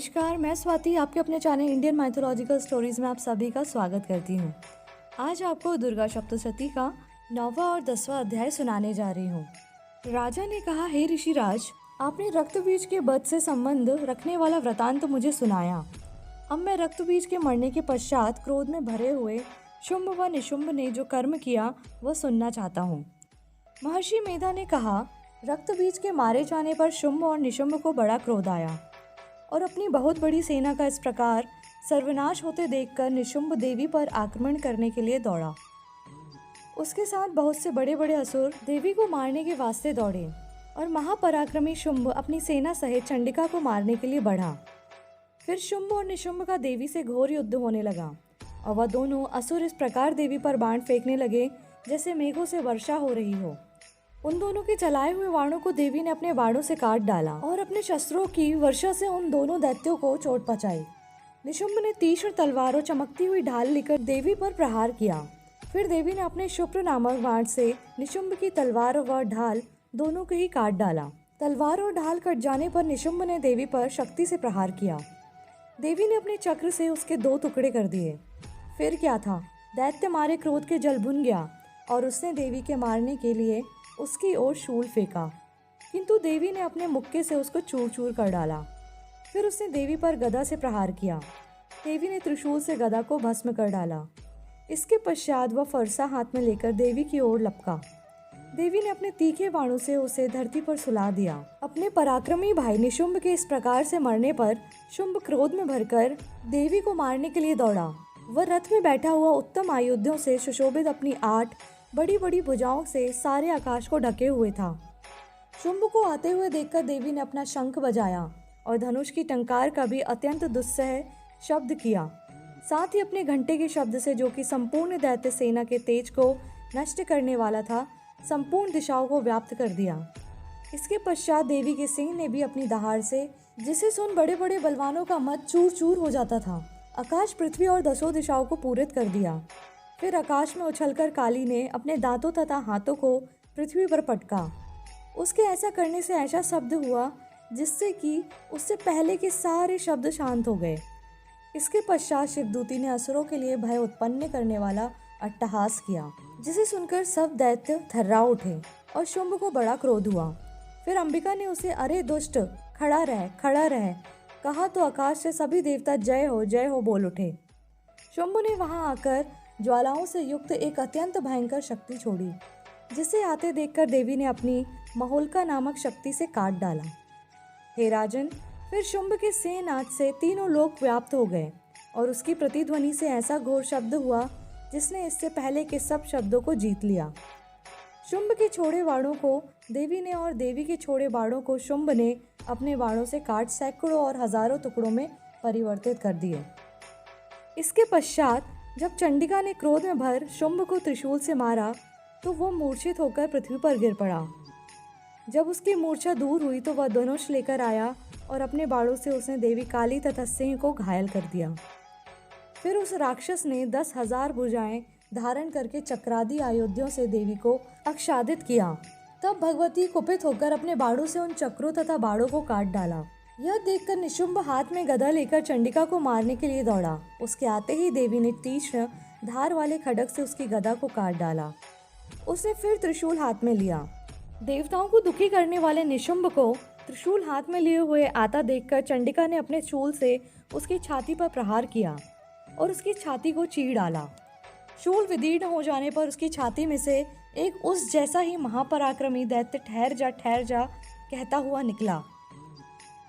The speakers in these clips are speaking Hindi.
नमस्कार, मैं स्वाति आपके अपने चैनल इंडियन माइथोलॉजिकल स्टोरीज़ में आप सभी का स्वागत करती हूँ। आज आपको दुर्गा सप्तशती का 9वां और 10वां अध्याय सुनाने जा रही हूँ। राजा ने कहा, हे ऋषिराज, आपने रक्तबीज के वध से संबंध रखने वाला वृतांत मुझे सुनाया। अब मैं रक्तबीज के मरने के पश्चात क्रोध में भरे हुए शुंभ व निशुंभ ने जो कर्म किया वह सुनना चाहता हूँ। महर्षि मेधा ने कहा, रक्तबीज के मारे जाने पर शुंभ और निशुंभ को बड़ा क्रोध आया और अपनी बहुत बड़ी सेना का इस प्रकार सर्वनाश होते देखकर निशुंभ देवी पर आक्रमण करने के लिए दौड़ा। उसके साथ बहुत से बड़े बड़े असुर देवी को मारने के वास्ते दौड़े और महापराक्रमी शुंभ अपनी सेना सहित चंडिका को मारने के लिए बढ़ा। फिर शुंभ और निशुंभ का देवी से घोर युद्ध होने लगा और वह दोनों असुर इस प्रकार देवी पर बाण फेंकने लगे जैसे मेघों से वर्षा हो रही हो। उन दोनों के चलाए हुए बाणों को देवी ने अपने बाणों से काट डाला और अपने शस्त्रों की वर्षा से उन दोनों दैत्यों को चोट पहुंचाई। निशुंभ ने तीक्ष्ण तलवार और चमकती हुई ढाल लेकर देवी पर प्रहार किया। फिर देवी ने अपने शुक्र नामक बाण से निशुंभ की तलवार व ढाल दोनों को ही काट डाला। तलवार और ढाल कट जाने पर निशुंभ ने देवी पर शक्ति से प्रहार किया। देवी ने अपने चक्र से उसके 2 टुकड़े कर दिए। फिर क्या था, दैत्य मारे क्रोध के जल भुन गया और उसने देवी के मारने के लिए उसकी ओर शूल फेंका, किंतु देवी ने अपने मुक्के से उसको चूर चूर कर डाला। फिर उसने देवी पर गदा से प्रहार किया। देवी ने त्रिशूल से गदा को भस्म कर डाला। इसके पश्चात वह फरसा हाथ में लेकर देवी की ओर लपका। देवी ने अपने तीखे बाणों से उसे धरती पर सुला दिया। अपने पराक्रमी भाई निशुंभ के इस प्रकार से मरने पर शुंभ क्रोध में भरकर देवी को मारने के लिए दौड़ा। वह रथ में बैठा हुआ उत्तम आयुधों से सुशोभित अपनी 8 बड़ी बड़ी भुजाओं से सारे आकाश को ढके हुए था। शुंभ को आते हुए देखकर देवी ने अपना शंख बजाया और धनुष की टंकार का भी अत्यंत दुस्सह शब्द किया। साथ ही अपने घंटे के शब्द से, जो कि संपूर्ण दैत्य सेना के तेज को नष्ट करने वाला था, संपूर्ण दिशाओं को व्याप्त कर दिया। इसके पश्चात देवी के सिंह ने भी अपनी दहाड़ से, जिसे सुन बड़े बड़े बलवानों का मत चूर चूर हो जाता था, आकाश, पृथ्वी और 10 दिशाओं को पूरित कर दिया। फिर आकाश में उछलकर काली ने अपने दांतों तथा हाथों को पृथ्वी पर पटका। उसके ऐसा करने से ऐसा शब्द हुआ जिससे कि उससे पहले के सारे शब्द शांत हो गए। इसके पश्चात शिवदूती ने असुरों के लिए भय उत्पन्न करने वाला अट्टहास किया, जिसे सुनकर सब दैत्य थर्रा उठे और शुंभ को बड़ा क्रोध हुआ। फिर अंबिका ने उसे, अरे दुष्ट, खड़ा रह कहा तो आकाश से सभी देवता जय हो बोल उठे। शुंभ ने वहां आकर ज्वालाओं से युक्त एक अत्यंत भयंकर शक्ति छोड़ी, जिसे आते देखकर देवी ने अपनी महोल्का नामक शक्ति से काट डाला। हे राजन, फिर शुंभ के सेनाद से तीनों लोक व्याप्त हो गए और उसकी प्रतिध्वनि से ऐसा घोर शब्द हुआ जिसने इससे पहले के सब शब्दों को जीत लिया। शुंभ के छोड़े बाणों को देवी ने और देवी के छोड़े बाणों को शुंभ ने अपने बाणों से काट सैकड़ों और हजारों टुकड़ों में परिवर्तित कर दिए। इसके पश्चात जब चंडिका ने क्रोध में भर शुंभ को त्रिशूल से मारा तो वह मूर्छित होकर पृथ्वी पर गिर पड़ा। जब उसकी मूर्छा दूर हुई तो वह धनुष लेकर आया और अपने बाणों से उसने देवी काली तथा सिंह को घायल कर दिया। फिर उस राक्षस ने 10,000 भुजाएं धारण करके चक्रादि आयुधों से देवी को आच्छादित किया। तब भगवती कुपित होकर अपने बाणों से उन चक्रों तथा बाणों को काट डाला। यह देखकर निशुंभ हाथ में गदा लेकर चंडिका को मारने के लिए दौड़ा। उसके आते ही देवी ने तीक्ष्ण धार वाले खड्ग से उसकी गदा को काट डाला। उसने फिर त्रिशूल हाथ में लिया। देवताओं को दुखी करने वाले निशुंभ को त्रिशूल हाथ में लिए हुए आता देखकर चंडिका ने अपने शूल से उसकी छाती पर प्रहार किया और उसकी छाती को चीर डाला। शूल विदीर्ण हो जाने पर उसकी छाती में से एक उस जैसा ही महापराक्रमी दैत्य ठहर जा कहता हुआ निकला।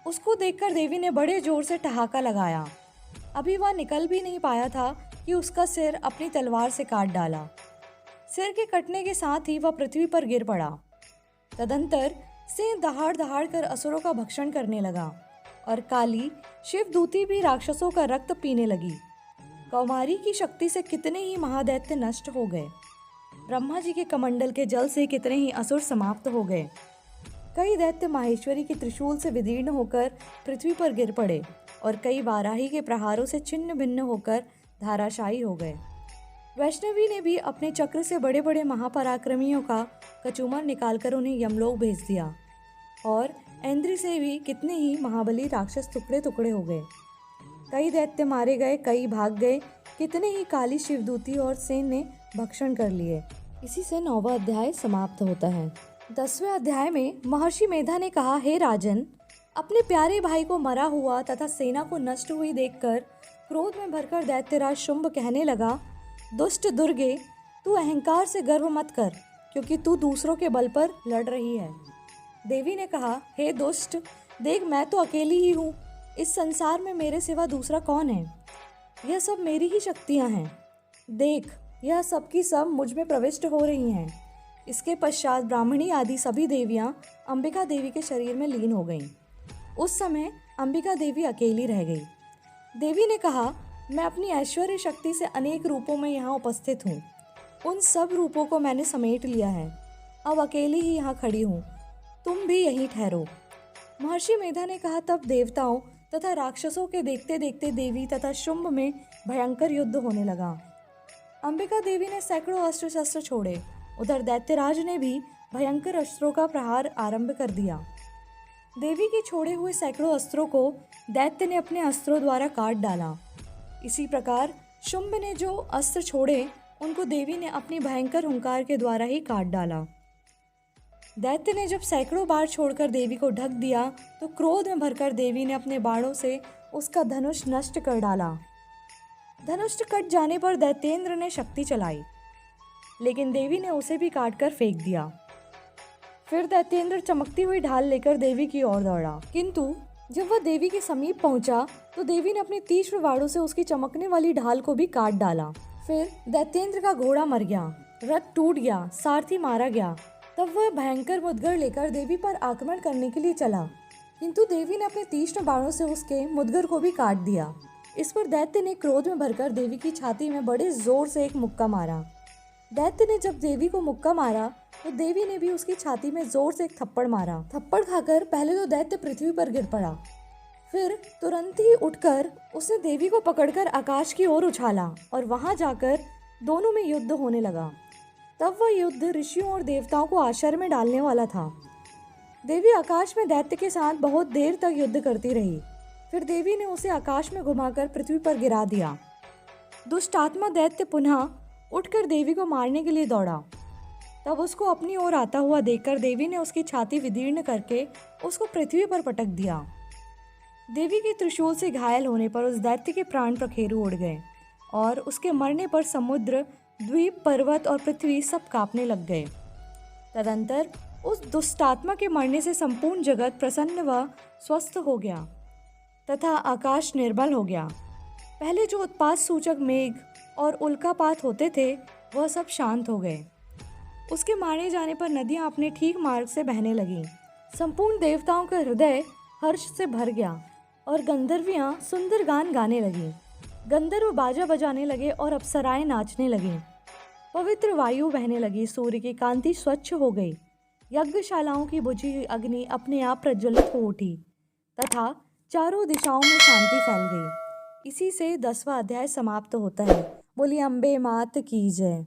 उसको देखकर देवी ने बड़े जोर से ठहाका लगाया। अभी वह निकल भी नहीं पाया था कि उसका सिर अपनी तलवार से काट डाला। सिर के कटने के साथ ही वह पृथ्वी पर गिर पड़ा। तदंतर सिंह दहाड़ कर असुरों का भक्षण करने लगा और काली शिवदूती भी राक्षसों का रक्त पीने लगी। कौमारी की शक्ति से कितने ही महादैत्य नष्ट हो गए। ब्रह्मा जी के कमंडल के जल से कितने ही असुर समाप्त हो गए। कई दैत्य माहेश्वरी के त्रिशूल से विदीर्ण होकर पृथ्वी पर गिर पड़े और कई वाराही के प्रहारों से छिन्न भिन्न होकर धाराशायी हो गए। वैष्णवी ने भी अपने चक्र से बड़े बड़े महापराक्रमियों का कचूमर निकालकर उन्हें यमलोक भेज दिया। और इंद्र से भी कितने ही महाबली राक्षस टुकड़े टुकड़े हो गए। कई दैत्य मारे गए, कई भाग गए, कितने ही काली शिवदूती और सेन ने भक्षण कर लिए। इसी से 9वां अध्याय समाप्त होता है। 10वें अध्याय में महर्षि मेधा ने कहा, हे राजन, अपने प्यारे भाई को मरा हुआ तथा सेना को नष्ट हुई देखकर क्रोध में भरकर दैत्यराज शुंभ कहने लगा, दुष्ट दुर्गे, तू अहंकार से गर्व मत कर, क्योंकि तू दूसरों के बल पर लड़ रही है। देवी ने कहा, हे दुष्ट, देख मैं तो अकेली ही हूँ, इस संसार में मेरे सिवा दूसरा कौन है? यह सब मेरी ही शक्तियाँ हैं। देख, यह सब की सब मुझ में प्रविष्ट हो रही हैं। इसके पश्चात ब्राह्मणी आदि सभी देवियाँ अंबिका देवी के शरीर में लीन हो गईं। उस समय अंबिका देवी अकेली रह गई। देवी ने कहा, मैं अपनी ऐश्वर्य शक्ति से अनेक रूपों में यहाँ उपस्थित हूँ। उन सब रूपों को मैंने समेट लिया है। अब अकेली ही यहाँ खड़ी हूँ, तुम भी यहीं ठहरो। महर्षि मेधा ने कहा, तब देवताओं तथा राक्षसों के देखते देखते देवी तथा शुंभ में भयंकर युद्ध होने लगा। अंबिका देवी ने सैकड़ों अस्त्र शस्त्र छोड़े। उधर दैत्यराज ने भी भयंकर अस्त्रों का प्रहार आरंभ कर दिया। देवी के छोड़े हुए सैकड़ों अस्त्रों को दैत्य ने अपने अस्त्रों द्वारा काट डाला। इसी प्रकार शुंभ ने जो अस्त्र छोड़े उनको देवी ने अपनी भयंकर हुंकार के द्वारा ही काट डाला। दैत्य ने जब सैकड़ों बार छोड़कर देवी को ढक दिया तो क्रोध में भरकर देवी ने अपने बाणों से उसका धनुष नष्ट कर डाला। धनुष कट जाने पर दैत्येंद्र ने शक्ति चलाई, लेकिन देवी ने उसे भी काटकर फेंक दिया। फिर दैत्येंद्र चमकती हुई ढाल लेकर देवी की ओर दौड़ा, किंतु जब वह देवी के समीप पहुंचा तो देवी ने अपने तीक्ष्ण बाणों से उसकी चमकने वाली ढाल को भी काट डाला। फिर दैत्येंद्र का घोड़ा मर गया, रथ टूट गया, सारथी मारा गया। तब वह भयंकर मुद्गर लेकर देवी पर आक्रमण करने के लिए चला, किंतु देवी ने अपने तीक्ष्ण बाणों से उसके मुद्गर को भी काट दिया। इस पर दैत्य ने क्रोध में भरकर देवी की छाती में बड़े जोर से एक मुक्का मारा। दैत्य ने जब देवी को मुक्का मारा तो देवी ने भी उसकी छाती में जोर से एक थप्पड़ मारा। थप्पड़ खाकर पहले तो दैत्य पृथ्वी पर गिर पड़ा, फिर तुरंत ही उठकर उसने देवी को पकड़कर आकाश की ओर उछाला और वहां जाकर दोनों में युद्ध होने लगा। तब वह युद्ध ऋषियों और देवताओं को आश्चर्य में डालने वाला था। देवी आकाश में दैत्य के साथ बहुत देर तक युद्ध करती रही। फिर देवी ने उसे आकाश में घुमाकर पृथ्वी पर गिरा दिया। दुष्टात्मा दैत्य पुनः उठकर देवी को मारने के लिए दौड़ा। तब उसको अपनी ओर आता हुआ देखकर देवी ने उसकी छाती विदीर्ण करके उसको पृथ्वी पर पटक दिया। देवी के त्रिशूल से घायल होने पर उस दैत्य के प्राण पखेरु उड़ गए और उसके मरने पर समुद्र, द्वीप, पर्वत और पृथ्वी सब कांपने लग गए। तदंतर उस दुष्टात्मा के मरने से संपूर्ण जगत प्रसन्न व स्वस्थ हो गया तथा आकाश निर्मल हो गया। पहले जो उत्पात सूचक मेघ और उल्कापात होते थे वह सब शांत हो गए। उसके मारे जाने पर नदियाँ अपने ठीक मार्ग से बहने लगीं। संपूर्ण देवताओं का हृदय हर्ष से भर गया और गंधर्वियाँ सुंदर गान गाने लगीं। गंधर्व बाजा बजाने लगे और अप्सराएं नाचने लगीं। पवित्र वायु बहने लगी, सूर्य की कांति स्वच्छ हो गई, यज्ञशालाओं की बुझी हुई अग्नि अपने आप प्रज्वलित हो उठी तथा चारों दिशाओं में शांति फैल गई। इसी से 10वां अध्याय समाप्त होता है। बोलिए अम्बे मात की जय।